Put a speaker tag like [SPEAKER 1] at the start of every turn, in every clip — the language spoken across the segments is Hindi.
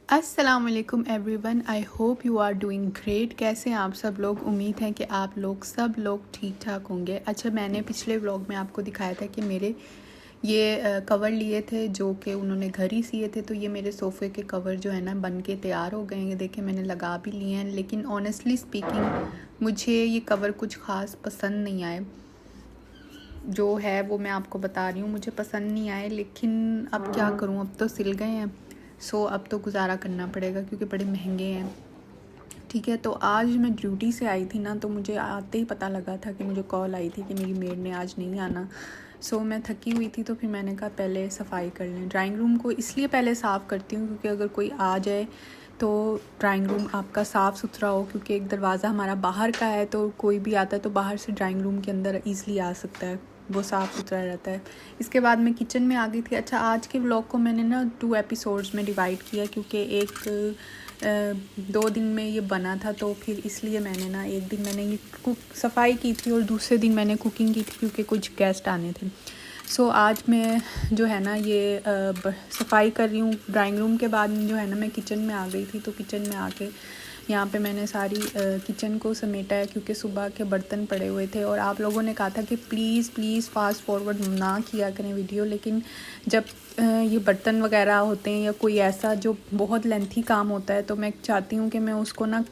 [SPEAKER 1] अस्सलाम वालेकुम everyone, I hope you are doing great. कैसे हैं आप सब लोग? उम्मीद है कि आप लोग सब लोग ठीक ठाक होंगे। अच्छा, मैंने पिछले व्लॉग में आपको दिखाया था कि मेरे ये कवर लिए थे जो कि उन्होंने घर ही सिए थे। तो ये मेरे सोफ़े के कवर जो है ना बन के तैयार हो गए हैं। देखें, मैंने लगा भी लिए हैं, लेकिन ऑनेस्टली स्पीकिंग मुझे ये कवर कुछ ख़ास पसंद नहीं आए। जो है वो मैं आपको बता रही हूँ, मुझे पसंद नहीं आए, लेकिन अब क्या करूँ, अब तो सिल गए हैं। सो अब तो गुजारा करना पड़ेगा क्योंकि बड़े महंगे हैं। ठीक है, तो आज मैं ड्यूटी से आई थी ना, तो मुझे आते ही पता लगा था कि मुझे कॉल आई थी कि मेरी मेड ने आज नहीं आना। सो मैं थकी हुई थी, तो फिर मैंने कहा पहले सफाई कर लें। ड्राइंग रूम को इसलिए पहले साफ़ करती हूँ क्योंकि अगर कोई आ जाए तो ड्राइंग रूम आपका साफ़ सुथरा हो, क्योंकि एक दरवाज़ा हमारा बाहर का है, तो कोई भी आता है तो बाहर से ड्राइंग रूम के अंदर ईज़िली आ सकता है, वो साफ़ सुथरा रहता है। इसके बाद मैं किचन में आ गई थी। अच्छा, आज के व्लॉग को मैंने ना 2 एपिसोड्स में डिवाइड किया क्योंकि एक 2 दिन में ये बना था, तो फिर इसलिए मैंने ना एक दिन मैंने ये सफाई की थी और दूसरे दिन मैंने कुकिंग की थी क्योंकि कुछ गेस्ट आने थे। सो आज मैं जो है ना ये सफाई कर रही हूँ ड्राइंग रूम के बाद जो है ना मैं किचन में आ गई थी। तो किचन में आके यहाँ पे मैंने सारी किचन को समेटा है क्योंकि सुबह के बर्तन पड़े हुए थे और आप लोगों ने कहा था कि प्लीज़ फास्ट फॉरवर्ड ना किया करें वीडियो। लेकिन जब ये बर्तन वगैरह होते हैं या कोई ऐसा जो बहुत लेंथी काम होता है, तो मैं चाहती हूँ कि मैं उसको ना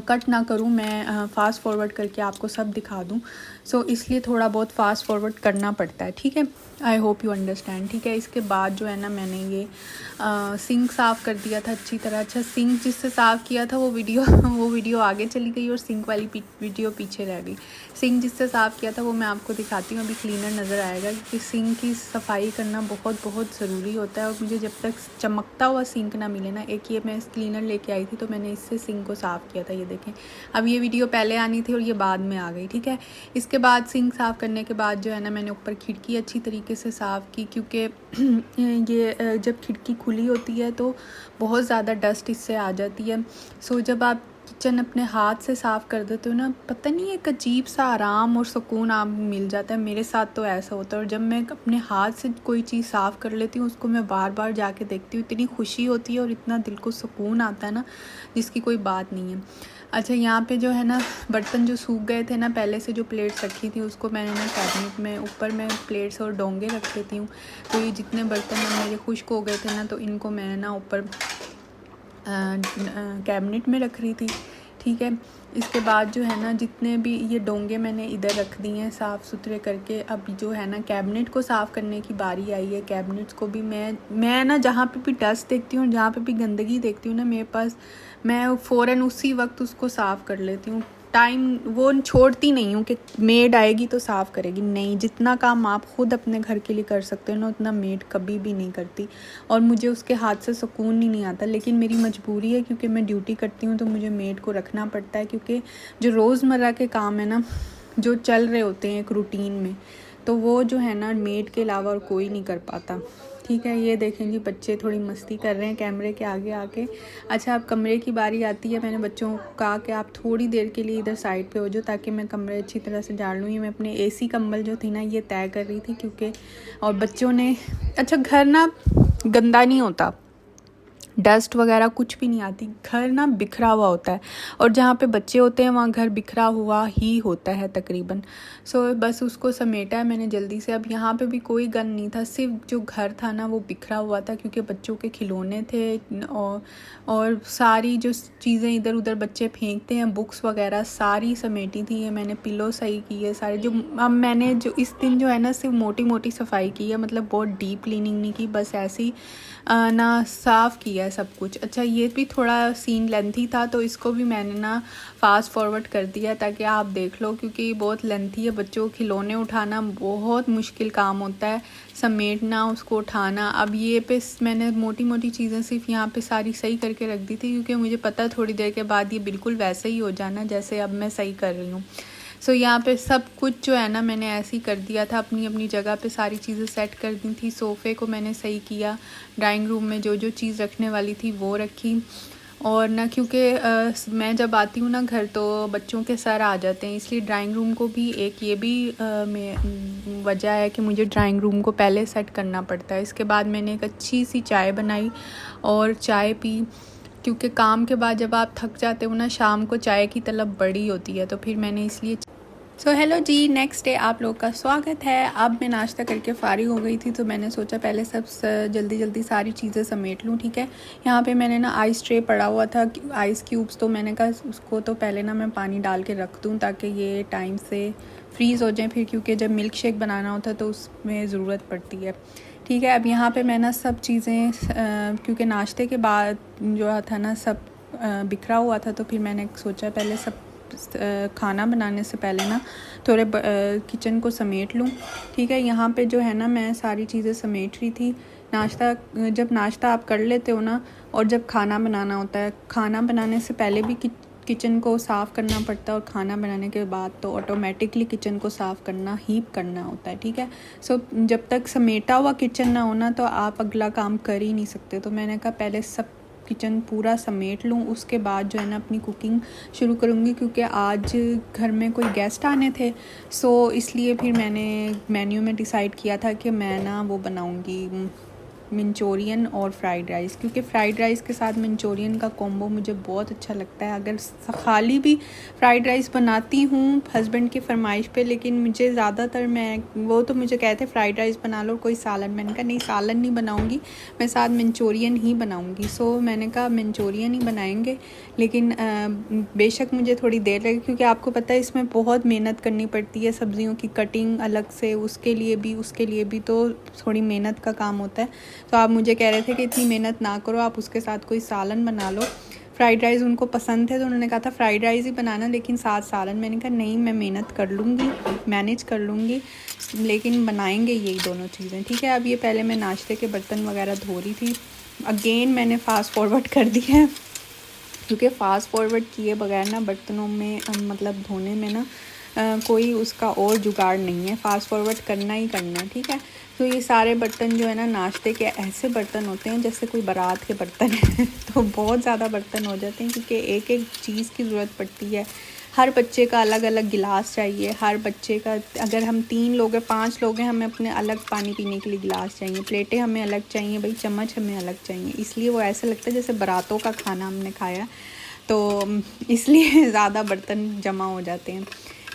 [SPEAKER 1] कट ना करूँ, मैं फ़ास्ट फॉरवर्ड करके आपको सब दिखा दूँ। सो इसलिए थोड़ा बहुत फ़ास्ट फॉरवर्ड करना पड़ता है। ठीक है, आई होप यू अंडरस्टैंड। ठीक है, इसके बाद जो है ना मैंने ये सिंक साफ़ कर दिया था अच्छी तरह। अच्छा, सिंक जिससे साफ़ किया था वो वीडियो आगे चली गई और सिंक वाली वीडियो पीछे रह गई। सिंक जिससे साफ़ किया था वो मैं आपको दिखाती हूँ। अभी क्लीनर नज़र आएगा क्योंकि सिंक की सफाई करना बहुत बहुत ज़रूरी होता है और मुझे जब तक चमकता हुआ सिंक ना मिले ना, एक ये मैं क्लीनर लेके आई थी तो मैंने इससे सिंक को साफ़ किया था। ये देखें, अब ये वीडियो पहले आनी थी और ये बाद में आ गई। ठीक है, इसके बाद सिंक साफ़ करने के बाद जो है ना मैंने ऊपर खिड़की अच्छी तरीके से साफ़ की क्योंकि ये जब खिड़की खुली होती है तो बहुत ज़्यादा डस्ट इससे आ जाती है। सो जब आप किचन अपने हाथ से साफ़ कर देते हो ना, पता नहीं एक अजीब सा आराम और सुकून आप मिल जाता है। मेरे साथ तो ऐसा होता है और जब मैं अपने हाथ से कोई चीज़ साफ़ कर लेती हूँ उसको मैं बार बार जाके देखती हूँ, इतनी खुशी होती है और इतना दिल को सुकून आता है ना जिसकी कोई बात नहीं है। अच्छा, यहाँ पे जो है ना बर्तन जो सूख गए थे ना, पहले से जो प्लेट्स रखी थी उसको मैंने ना कैबिनेट में ऊपर मैं प्लेट्स और डोंगे रख देती हूँ। तो ये जितने बर्तन मेरे खुश्क हो गए थे ना, तो इनको मैंने ना ऊपर कैबिनेट में रख रही थी। ठीक है, इसके बाद जो है ना जितने भी ये डोंगे मैंने इधर रख दिए हैं साफ़ सुथरे करके। अब जो है ना कैबिनेट को साफ़ करने की बारी आई है। कैबिनेट्स को भी मैं ना जहाँ पे भी डस्ट देखती हूँ, जहाँ पे भी गंदगी देखती हूँ ना मेरे पास, मैं फ़ौरन उसी वक्त उसको साफ़ कर लेती हूँ। टाइम वो छोड़ती नहीं हूँ कि मेड आएगी तो साफ़ करेगी, नहीं। जितना काम आप ख़ुद अपने घर के लिए कर सकते हो ना, उतना मेड कभी भी नहीं करती और मुझे उसके हाथ से सुकून ही नहीं आता। लेकिन मेरी मजबूरी है क्योंकि मैं ड्यूटी करती हूँ तो मुझे मेड को रखना पड़ता है क्योंकि जो रोज़मर्रा के काम है ना जो चल रहे होते हैं एक रूटीन में, तो वो जो है ना मेड के अलावा और कोई नहीं कर पाता। ठीक है, ये देखें जी, बच्चे थोड़ी मस्ती कर रहे हैं कैमरे के आगे आके। अच्छा, अब कमरे की बारी आती है। मैंने बच्चों को कहा कि आप थोड़ी देर के लिए इधर साइड पे हो जाओ ताकि मैं कमरे अच्छी तरह से झाड़ लूँ। ये मैं अपने एसी कंबल जो थी ना ये तय कर रही थी क्योंकि और बच्चों ने, अच्छा घर ना गंदा नहीं होता, डस्ट वगैरह कुछ भी नहीं आती, घर ना बिखरा हुआ होता है और जहाँ पे बच्चे होते हैं वहाँ घर बिखरा हुआ ही होता है तकरीबन। सो बस उसको समेटा है मैंने जल्दी से। अब यहाँ पे भी कोई गंद नहीं था, सिर्फ जो घर था ना वो बिखरा हुआ था क्योंकि बच्चों के खिलौने थे और सारी जो चीज़ें इधर उधर बच्चे फेंकते हैं, बुक्स वगैरह सारी समेटी थी। ये मैंने पिलो सही की है सारे जो। अब मैंने जो इस दिन जो है ना सिर्फ मोटी मोटी सफाई की है, मतलब बहुत डीप क्लीनिंग नहीं की, बस ऐसी ना साफ़ किया है सब कुछ। अच्छा, ये भी थोड़ा सीन लेंथी था तो इसको भी मैंने ना फास्ट फॉरवर्ड कर दिया ताकि आप देख लो क्योंकि बहुत लेंथी है। बच्चों को खिलौने उठाना बहुत मुश्किल काम होता है, समेटना, उसको उठाना। अब ये पे मैंने मोटी मोटी चीज़ें सिर्फ यहाँ पे सारी सही करके रख दी थी क्योंकि मुझे पता है थोड़ी देर के बाद ये बिल्कुल वैसे ही हो जाना जैसे अब मैं सही कर रही हूँ। सो यहाँ पे सब कुछ जो है ना मैंने ऐसे ही कर दिया था, अपनी अपनी जगह पे सारी चीज़ें सेट कर दी थी। सोफ़े को मैंने सही किया, ड्राइंग रूम में जो जो चीज़ रखने वाली थी वो रखी और ना क्योंकि मैं जब आती हूँ ना घर तो बच्चों के सर आ जाते हैं, इसलिए ड्राइंग रूम को भी एक ये भी वजह है कि मुझे ड्राइंग रूम को पहले सेट करना पड़ता है। इसके बाद मैंने एक अच्छी सी चाय बनाई और चाय पी, क्योंकि काम के बाद जब आप थक जाते हो ना शाम को चाय की तलब बड़ी होती है, तो फिर मैंने इसलिए हेलो जी, नेक्स्ट डे आप लोग का स्वागत है। अब मैं नाश्ता करके फ़ारिग हो गई थी, तो मैंने सोचा पहले सब जल्दी जल्दी सारी चीज़ें समेट लूँ। ठीक है, यहाँ पे मैंने ना आइस ट्रे पड़ा हुआ था, आइस क्यूब्स, तो मैंने कहा उसको तो पहले ना मैं पानी डाल के रख दूँ ताकि ये टाइम से फ्रीज़ हो जाए फिर, क्योंकि जब मिल्क शेक बनाना होता है तो उसमें ज़रूरत पड़ती है। ठीक है, अब यहाँ पर मैं ना सब चीज़ें क्योंकि नाश्ते के बाद जो था ना सब बिखरा हुआ था, तो फिर मैंने सोचा पहले सब खाना बनाने से पहले ना थोड़े किचन को समेट लूँ। ठीक है, यहाँ पे जो है ना मैं सारी चीज़ें समेट रही थी। जब नाश्ता आप कर लेते हो ना, और जब खाना बनाना होता है, खाना बनाने से पहले भी किचन को साफ़ करना पड़ता है, और खाना बनाने के बाद तो ऑटोमेटिकली किचन को साफ़ करना ही करना होता है। ठीक है, जब तक समेटा हुआ किचन ना हो ना तो आप अगला काम कर ही नहीं सकते। तो मैंने कहा पहले सब किचन पूरा समेट लूँ, उसके बाद जो है ना अपनी कुकिंग शुरू करूँगी, क्योंकि आज घर में कोई गेस्ट आने थे। इसलिए फिर मैंने मेन्यू में डिसाइड किया था कि मैं ना वो बनाऊँगी मंचूरियन और फ्राइड राइस, क्योंकि फ्राइड राइस के साथ मंचूरियन का कॉम्बो मुझे बहुत अच्छा लगता है। अगर खाली भी फ्राइड राइस बनाती हूँ हस्बैंड की फरमाइश पे, लेकिन मुझे ज़्यादातर वो तो मुझे कहते फ्राइड राइस बना लो कोई सालन, मैंने कहा नहीं सालन नहीं बनाऊँगी, मैं साथ मंचूरियन ही बनाऊँगी। मैंने कहा मंचूरियन ही बनाएंगे, लेकिन बेशक मुझे थोड़ी देर लगे, क्योंकि आपको पता है इसमें बहुत मेहनत करनी पड़ती है, सब्ज़ियों की कटिंग अलग से, उसके लिए भी तो थोड़ी मेहनत का काम होता है। तो आप मुझे कह रहे थे कि इतनी मेहनत ना करो, आप उसके साथ कोई सालन बना लो। फ्राइड राइस उनको पसंद थे, तो उन्होंने कहा था फ्राइड राइस ही बनाना लेकिन साथ सालन। मैंने कहा नहीं, मैं मेहनत कर लूँगी, मैनेज कर लूँगी, लेकिन बनाएंगे यही दोनों चीज़ें। ठीक है, अब ये पहले मैं नाश्ते के बर्तन वगैरह धो रही थी। अगेन मैंने फास्ट फॉरवर्ड कर दिया है, क्योंकि फ़ास्ट फॉरवर्ड किए बगैर ना बर्तनों में मतलब धोने में ना कोई उसका और जुगाड़ नहीं है, फ़ास्ट फॉरवर्ड करना ही करना है। ठीक है, तो ये सारे बर्तन जो है ना नाश्ते के ऐसे बर्तन होते हैं जैसे कोई बारात के बर्तन हैं तो बहुत ज़्यादा बर्तन हो जाते हैं, क्योंकि एक एक चीज़ की ज़रूरत पड़ती है। हर बच्चे का अलग अलग गिलास चाहिए, हर बच्चे का, अगर हम 3 लोग हैं 5 लोग हैं, हमें अपने अलग पानी पीने के लिए गिलास चाहिए, प्लेटें हमें अलग चाहिए, भाई चम्मच हमें अलग चाहिए। इसलिए वो ऐसा लगता है जैसे बारातों का खाना हमने खाया, तो इसलिए ज़्यादा बर्तन जमा हो जाते हैं।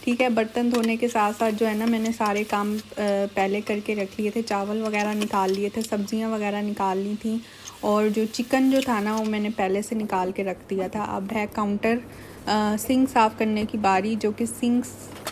[SPEAKER 1] ठीक है, बर्तन धोने के साथ साथ जो है ना मैंने सारे काम पहले करके रख लिए थे, चावल वगैरह निकाल लिए थे, सब्जियां वगैरह निकाल ली थी, और जो चिकन जो था ना वो मैंने पहले से निकाल के रख दिया था। अब है काउंटर सिंक साफ़ करने की बारी, जो कि सिंक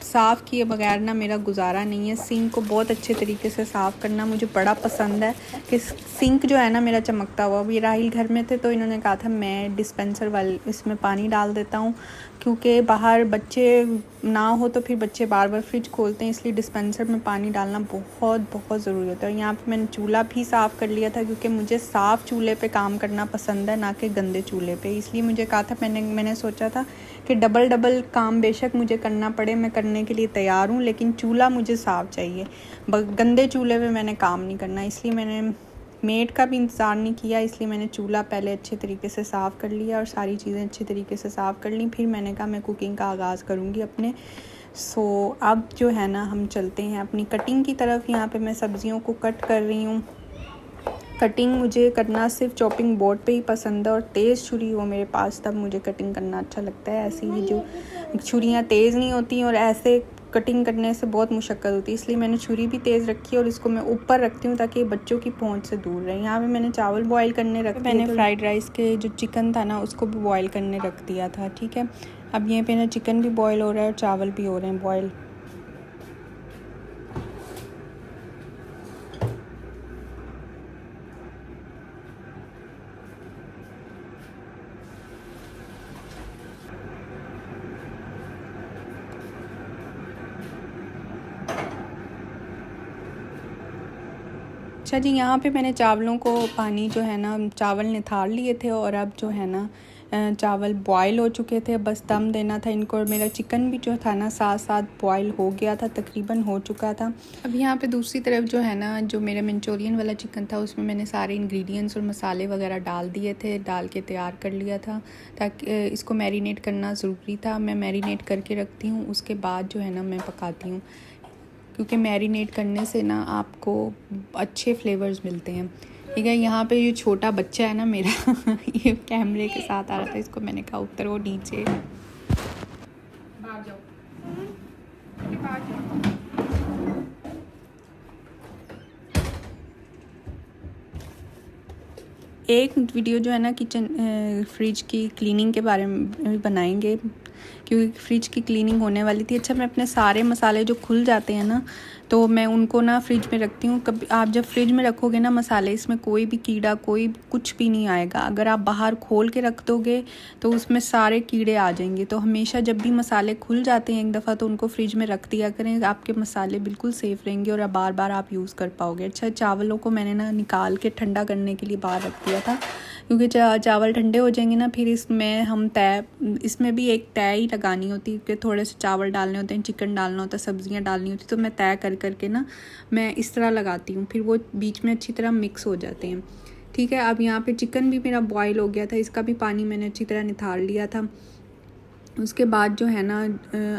[SPEAKER 1] साफ़ किए बगैर ना मेरा गुजारा नहीं है। सिंक को बहुत अच्छे तरीके से साफ़ करना मुझे बड़ा पसंद है, कि सिंक जो है ना मेरा चमकता हुआ। अभी राहिल घर में थे तो इन्होंने कहा था मैं डिस्पेंसर वाले इसमें पानी डाल देता हूँ, क्योंकि बाहर बच्चे ना हो तो फिर बच्चे बार बार फ्रिज खोलते हैं, इसलिए डिस्पेंसर में पानी डालना बहुत बहुत ज़रूरी होता है। यहाँ पे मैंने चूल्हा भी साफ़ कर लिया था, क्योंकि मुझे साफ़ चूल्हे पे काम करना पसंद है, ना कि गंदे चूल्हे पे। इसलिए मुझे कहा था, मैंने सोचा था कि डबल काम बेशक मुझे करना पड़े, मैं करने के लिए तैयार हूँ, लेकिन चूल्हा मुझे साफ़ चाहिए। गंदे चूल्हे पे मैंने काम नहीं करना, इसलिए मैंने मेड का भी इंतज़ार नहीं किया, इसलिए मैंने चूल्हा पहले अच्छे तरीके से साफ़ कर लिया और सारी चीज़ें अच्छे तरीके से साफ़ कर ली। फिर मैंने कहा मैं कुकिंग का आगाज़ करूँगी अपने। अब जो है ना हम चलते हैं अपनी कटिंग की तरफ। यहाँ पे मैं सब्ज़ियों को कट कर रही हूँ। कटिंग मुझे करना सिर्फ चॉपिंग बोर्ड पे ही पसंद है, और तेज़ छुरी हो मेरे पास तब मुझे कटिंग करना अच्छा लगता है। ऐसी ही जो छुरियाँ तेज़ नहीं होती और ऐसे कटिंग करने से बहुत मुशक्क़त होती है, इसलिए मैंने छुरी भी तेज़ रखी है और इसको मैं ऊपर रखती हूँ ताकि बच्चों की पहुँच से दूर रहे। यहाँ पे मैंने चावल बॉईल करने रख दिए। मैंने फ्राइड राइस के जो चिकन था ना उसको भी बॉईल करने रख दिया था। ठीक है, अब यहाँ पे ना चिकन भी बॉईल हो रहा है और चावल भी हो रहे हैं बॉईल। अच्छा जी, यहाँ पे मैंने चावलों को पानी जो है ना चावल निथार लिए थे, और अब जो है ना चावल बॉयल हो चुके थे, बस दम देना था इनको। और मेरा चिकन भी जो था ना साथ साथ बॉयल हो गया था, तकरीबन हो चुका था। अब यहाँ पे दूसरी तरफ जो है ना, जो मेरा मंचूरियन वाला चिकन था उसमें मैंने सारे इंग्रेडिएंट्स और मसाले वगैरह डाल दिए थे, डाल के तैयार कर लिया था, ताकि इसको मैरिनेट करना ज़रूरी था। मैं मैरिनेट करके रखती हूँ, उसके बाद जो है ना मैं पकाती हूँ, क्योंकि मैरिनेट करने से ना आपको अच्छे फ्लेवर्स मिलते हैं। ठीक है, यहाँ पे ये छोटा बच्चा है ना मेरा ये कैमरे के साथ आ रहा था, इसको मैंने कहा उतरो नीचे, बाहर जाओ, बाहर जाओ। एक वीडियो जो है ना किचन फ्रिज की क्लीनिंग के बारे में बनाएंगे, क्योंकि फ्रिज की क्लीनिंग होने वाली थी। अच्छा, मैं अपने सारे मसाले जो खुल जाते हैं ना, तो मैं उनको ना फ्रिज में रखती हूँ। कभी आप जब फ्रिज में रखोगे ना मसाले, इसमें कोई भी कीड़ा कोई कुछ भी नहीं आएगा। अगर आप बाहर खोल के रख दोगे तो उसमें सारे कीड़े आ जाएंगे। तो हमेशा जब भी मसाले खुल जाते हैं एक दफ़ा, तो उनको फ्रिज में रख दिया करें, आपके मसाले बिल्कुल सेफ़ रहेंगे और बार बार आप यूज़ कर पाओगे। अच्छा, चावलों को मैंने ना निकाल के ठंडा करने के लिए बाहर रख दिया था, क्योंकि चावल ठंडे हो जाएंगे ना, फिर इसमें हम इसमें भी एक तय ही लगानी होती है, क्योंकि थोड़े से चावल डालने होते हैं, चिकन डालना होता है, सब्जियां डालनी होती, तो मैं तय कर करके ना मैं इस तरह लगाती हूँ, फिर वो बीच में अच्छी तरह मिक्स हो जाते हैं। ठीक है, अब यहाँ पे चिकन भी मेरा बॉयल हो गया था, इसका भी पानी मैंने अच्छी तरह निथार लिया था। उसके बाद जो है ना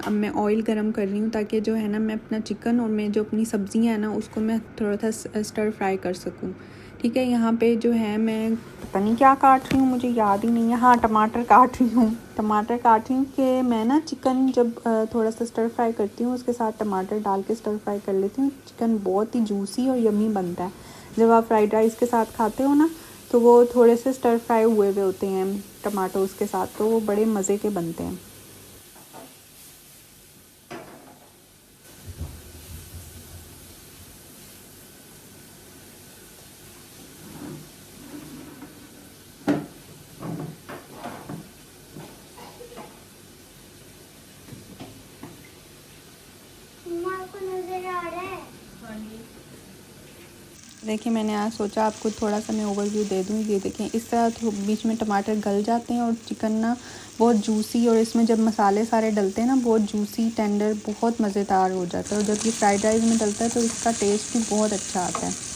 [SPEAKER 1] अब मैं ऑयल गरम कर रही हूँ, ताकि जो है ना मैं अपना चिकन और मैं जो अपनी सब्जियाँ हैं ना उसको मैं थोड़ा सा स्टर फ्राई कर सकूँ। ठीक है, यहाँ पे जो है मैं पता नहीं क्या काट रही हूँ, मुझे याद ही नहीं है। हाँ, टमाटर काट रही हूँ, कि मैं ना चिकन जब थोड़ा सा स्टर फ्राई करती हूँ उसके साथ टमाटर डाल के स्टर फ्राई कर लेती हूँ। चिकन बहुत ही जूसी और यम्मी बनता है। जब आप फ्राइड राइस के साथ खाते हो ना, तो वो थोड़े से स्टर फ्राई हुए हुए होते हैं टमाटोज़ के साथ, तो वो बड़े मज़े के बनते हैं। देखिए, मैंने आज सोचा आपको थोड़ा सा मैं ओवरव्यू दे दूँ। ये देखें, इस तरह तो बीच में टमाटर गल जाते हैं और चिकन ना बहुत जूसी, और इसमें जब मसाले सारे डलते हैं ना बहुत जूसी टेंडर, बहुत मज़ेदार हो जाता है। और जब ये फ्राइड राइस में डलता है तो इसका टेस्ट भी बहुत अच्छा आता है।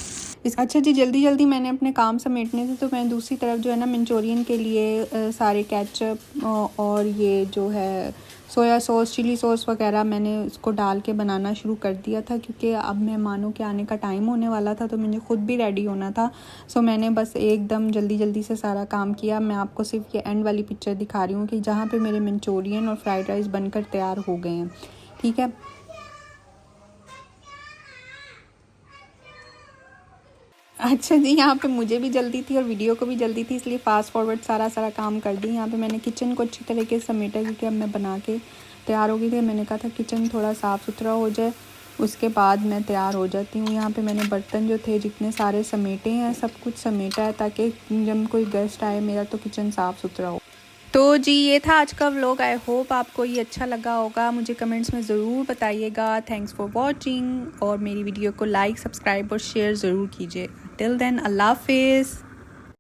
[SPEAKER 1] अच्छा जी, जल्दी जल्दी मैंने अपने काम समेटने थे, तो मैं दूसरी तरफ जो है ना मंचूरियन के लिए सारे केचप और ये जो है सोया सॉस, चिली सॉस वगैरह मैंने उसको डाल के बनाना शुरू कर दिया था, क्योंकि अब मेहमानों के आने का टाइम होने वाला था, तो मुझे ख़ुद भी रेडी होना था। सो मैंने बस एकदम जल्दी जल्दी से सारा काम किया। मैं आपको सिर्फ ये एंड वाली पिक्चर दिखा रही हूँ कि जहाँ पे मेरे मंचूरियन और फ्राइड राइस बनकर तैयार हो गए हैं। ठीक है, अच्छा जी, यहाँ पे मुझे भी जल्दी थी और वीडियो को भी जल्दी थी, इसलिए फ़ास्ट फॉरवर्ड सारा काम कर दी। यहाँ पे मैंने किचन को अच्छी तरीके से समेटा, क्योंकि अब मैं बना के तैयार हो गई थी। मैंने कहा था किचन थोड़ा साफ़ सुथरा हो जाए, उसके बाद मैं तैयार हो जाती हूँ। यहाँ पे मैंने बर्तन जो थे जितने सारे समेटे हैं, सब कुछ समेटा है, ताकि जब कोई गेस्ट आए मेरा तो किचन साफ़ सुथरा हो। तो जी, ये था आज का व्लॉग। आई होप आपको ये अच्छा लगा होगा, मुझे कमेंट्स में ज़रूर बताइएगा। थैंक्स फॉर वॉचिंग, और मेरी वीडियो को लाइक, सब्सक्राइब और शेयर ज़रूर कीजिए। टिल देन, अल्लाह हाफिज़।